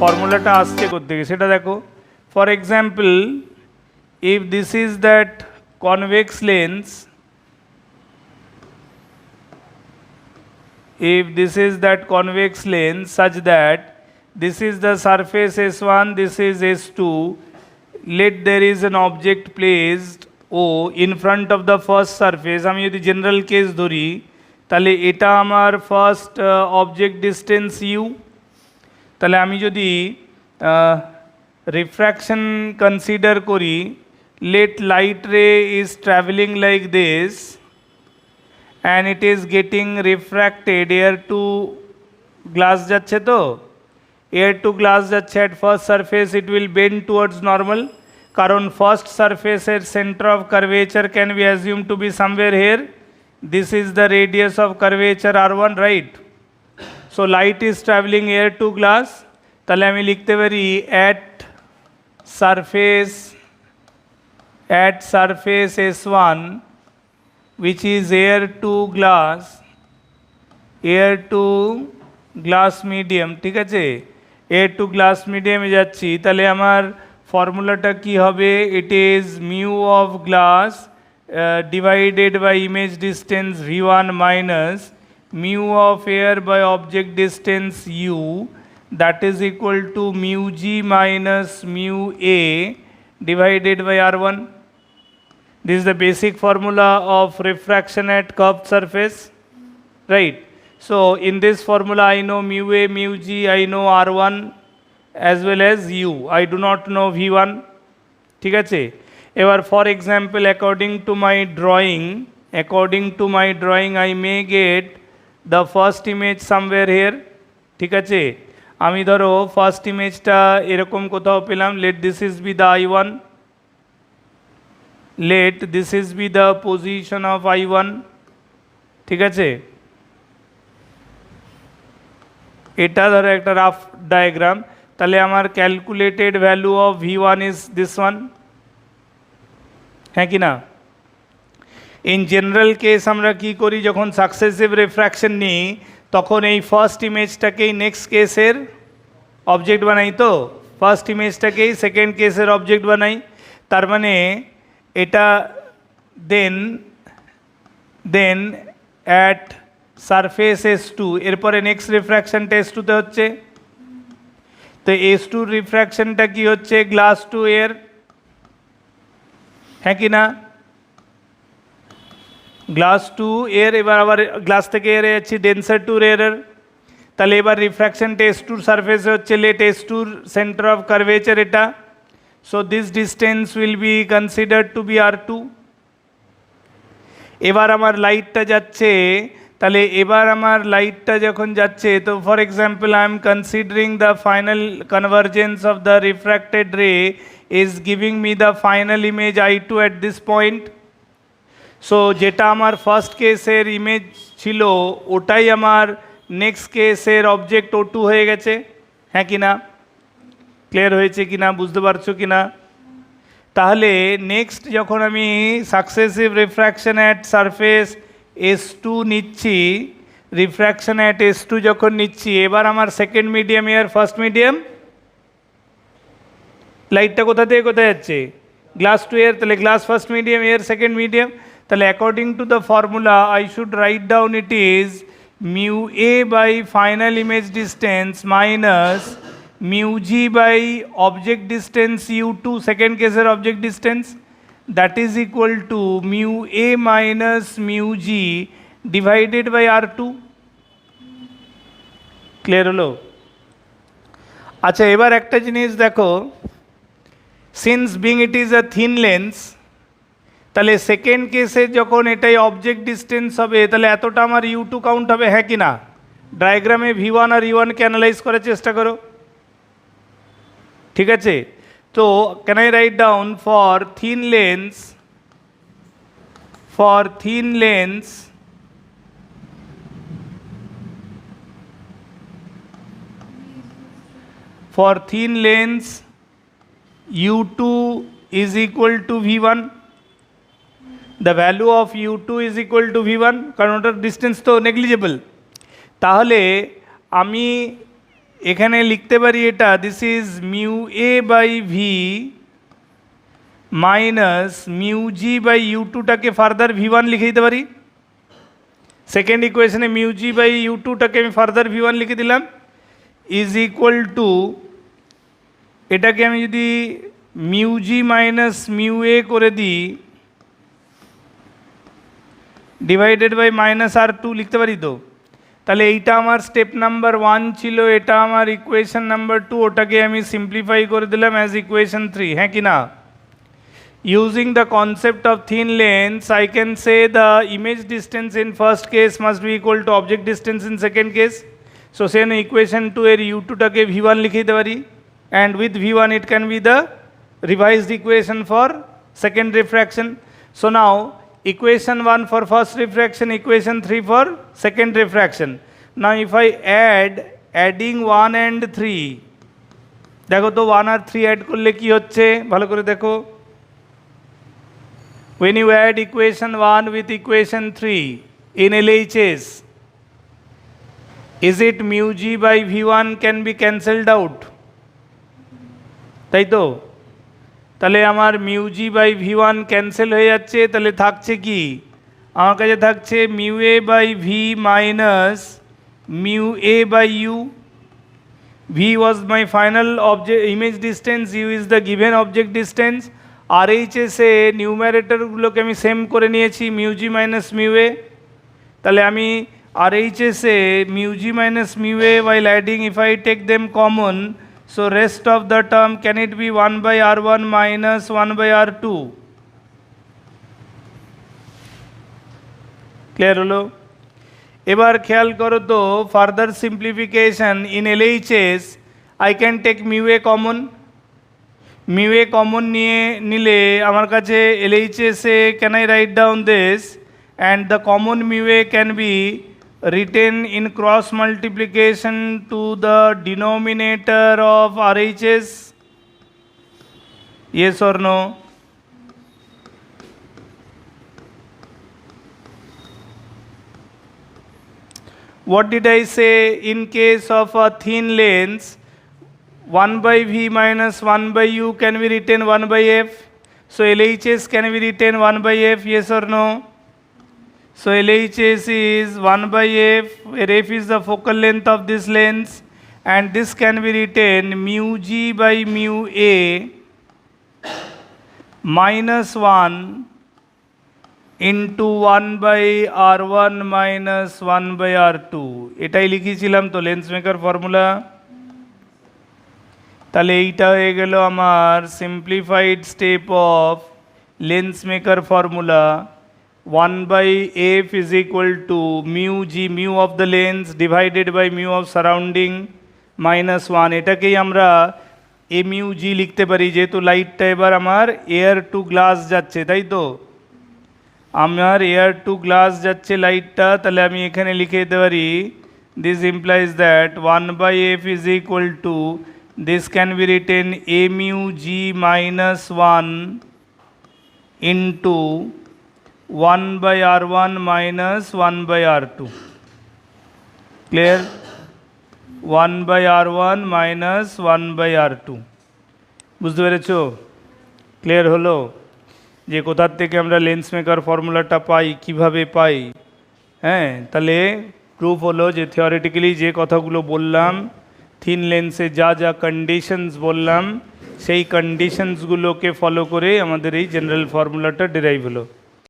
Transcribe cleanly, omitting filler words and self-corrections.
ফর্মুলাটা আসছে কোত্থেকে সেটা দেখো। For example, if this is that convex lens, if this is that convex lens such that this is the surface S1, this is S2, let there is an object placed O in front of the first surface, আমি যদি general case ধরি তাহলে এটা আমার first object distance you. তাহলে আমি যদি refraction consider করি, let light ray is traveling like this and it is getting refracted, air to glass যাচ্ছে, তো air to glass যাচ্ছে, at first surface it will bend towards normal, কারণ first surface এর center of curvature can be assumed to be somewhere here. This is the radius of curvature r1, right? So light is traveling air to glass, তাহলে আমি লিখতে পারি at surface S1 which is air to glass medium, ঠিক আছে, air to glass medium এ যাচ্ছি, তাহলে আমার ফর্মুলাটা কি হবে? it is mu of glass divided by image distance v1 minus mu of air by object distance u, that is equal to mu g minus mu a divided by r1. This is the basic formula of refraction at curved surface, right? So in this formula I know mu a, mu g, I know r1 as well as u, I do not know v1, ঠিক আছে। এবার for example, according to my drawing I may get the first image somewhere here, ঠিক আছে। আমি ধরো first ইমেজটা এরকম কোথাও পেলাম, let this is be the I1, let this is be the position of I1, ঠিক আছে। এটা ধরো একটা রাফ ডায়াগ্রাম, তাহলে আমার calculated value of V1 is this one, হ্যাঁ কি না? ইন জেনারেল কেস আমরা কি করি, যখন সাকসেসিভ রিফ্র্যাকশন নিই তখন এই ফার্স্ট ইমেজটাকেই নেক্সট কেসের অবজেক্ট বানাই, তো ফার্স্ট ইমেজটাকেই সেকেন্ড কেসের অবজেক্ট বানাই, তার মানে এটা দেন অ্যাট সারফেস S2, এরপরে নেক্সট রিফ্র্যাকশনটা S2তে হচ্ছে, তো S2 রিফ্র্যাকশনটা কি হচ্ছে, গ্লাস টু এয়ার, হ্যাঁ কি না? গ্লাস টু এয়ার, এবার আবার গ্লাস থেকে এয়ারে যাচ্ছি ডেন্সার টু এয়ারের, তাহলে এবার রিফ্র্যাকশনটা S2 সারফেসে হচ্ছে, let S2 centre of curvature এটা, so this distance will be considered to be R2। এবার আমার লাইটটা যাচ্ছে, তাহলে এবার আমার লাইটটা যখন যাচ্ছে, তো for example I am considering the final convergence of the refracted ray is giving me the final image I2 at this point. So যেটা আমার ফার্স্ট কেসের ইমেজ ছিল ওটাই আমার নেক্সট কেসের অবজেক্ট O2 হয়ে গেছে, হ্যাঁ কি না? ক্লিয়ার হয়েছে কি না, বুঝতে পারছো কি না? তাহলে নেক্সট যখন আমি successive refraction at surface S2 নিচ্ছি, রিফ্র্যাকশন অ্যাট S2 যখন নিচ্ছি, এবার আমার সেকেন্ড মিডিয়াম এর ফার্স্ট মিডিয়াম, লাইটটা কোথা থেকে কোথায় যাচ্ছে, গ্লাস টু এয়ার, তাহলে glass first medium, air second medium, তাহলে according to the formula I should write down it is mu a by final image distance minus mu g by object distance u2, second case object distance, that is equal to mu a minus mu g divided by r2। Clear হলো? আচ্ছা, এবার একটা জিনিস দেখো, since being it is a thin lens, তাহলে second কেসে যখন এটাই অবজেক্ট ডিস্টেন্স হবে, তাহলে এতটা আমার U2 কাউন্ট হবে, হ্যাঁ কি না? ডায়াগ্রামে V1 আর U1কে অ্যানালাইজ করার চেষ্টা করো, ঠিক আছে। তো can I write down for thin lens U2 is equal to V1, the value of U2 is equal to V1, কারণ ওটার ডিস্টেন্স তো নেগলিজেবল। তাহলে আমি এখানে লিখতে পারি এটা this is mu A by V minus mu G by U টুটাকে ফার্দার ভি ওয়ান লিখে দিতে পারি। সেকেন্ড ইকুয়েশনে মিউ জি বাই ইউ টুটাকে আমি ফার্দার ভি ওয়ান লিখে দিলাম ইজ ইকুয়াল টু, এটাকে আমি যদি mu g minus mu a করে দিই divided by minus R two লিখতে পারি তো। তাহলে এইটা আমার স্টেপ নাম্বার 1 ছিল, এটা আমার ইকুয়েশন নাম্বার 2, ওটাকে আমি সিম্পলিফাই করে দিলাম অ্যাজ ইকুয়েশন 3, হ্যাঁ কি না? Using the concept of thin lenses I can say the image distance in first case must be equal to object distance in second case. So then equation 2 এর U টুটাকে V one লিখে দিতে পারি, and with V one it can be the revised equation for second refraction. So now equation 1 for first refraction, equation 3 for second refraction. Now if I adding 1 and 3, দেখো তো 1 আর 3 add করলে কি হচ্ছে ভালো করে দেখো। when you add equation 1 with equation 3 in LHS, is it mu g by v1 can be cancelled out, তাই তো? তাহলে আমার mu G by v one cancel হয়ে যাচ্ছে, তাহলে থাকছে কি আমার কাছে? থাকছে mu A by V minus mu A by u. V was my final object image distance, u is the given object distance. R H এসে নিউমারেটরগুলোকে আমি সেম করে নিয়েছি mu g minus mu a. তাহলে আমি আর এইচ এসে mu g minus mu a while adding if I take them common, so rest of the term can it be 1 by r1 minus 1 by r2? Clear হলো? এবার খেয়াল করো তো further simplification in LHS I can take mu A common. Mu A common নিলে আমার কাছে এলএইচএসে can I write down this, and the common mu A can be written in cross multiplication to the denominator of RHS? Yes or no? What did I say? In case of a thin lens, 1 by V minus 1 by U can be written 1 by F. So LHS can be written 1 by F, yes or no? So LHS is 1 by F, where F is the focal length of this lens, and this can be written mu G by mu A minus 1 into 1 by R1 minus 1 by R2. এটাই লিখেছিলাম তো lens maker formula. তাহলে এইটা হয়ে গেল আমার simplified step of lens maker formula. 1 by f is equal to mu g, mu of the lens divided by mu of surrounding minus 1. এটাকেই আমরা এ মিউ জি লিখতে পারি, যেহেতু লাইটটা এবার আমার এয়ার টু গ্লাস যাচ্ছে, তাই তো? আমার এয়ার টু গ্লাস যাচ্ছে লাইটটা, তাহলে আমি এখানে লিখে দিতে পারি this implies that 1 by f is equal to, this can be written a mu g minus 1 into 1 by r1 minus 1 by r2. Clear? 1 by r1 minus 1 by r2. বুঝতে পেরেছো? ক্লিয়ার হলো যে কোথার থেকে আমরা লেন্স মেকার ফর্মুলাটা পাই, কিভাবে পাই? হ্যাঁ, তাহলে প্রুফ হলো যে থিওরিটিক্যালি যে কথাগুলো বললাম, থিন লেন্সে যা যা কন্ডিশনস বললাম, সেই কন্ডিশনসগুলোকে ফলো করে আমাদের এই জেনারেল ফর্মুলাটা ডিরাইভ হলো।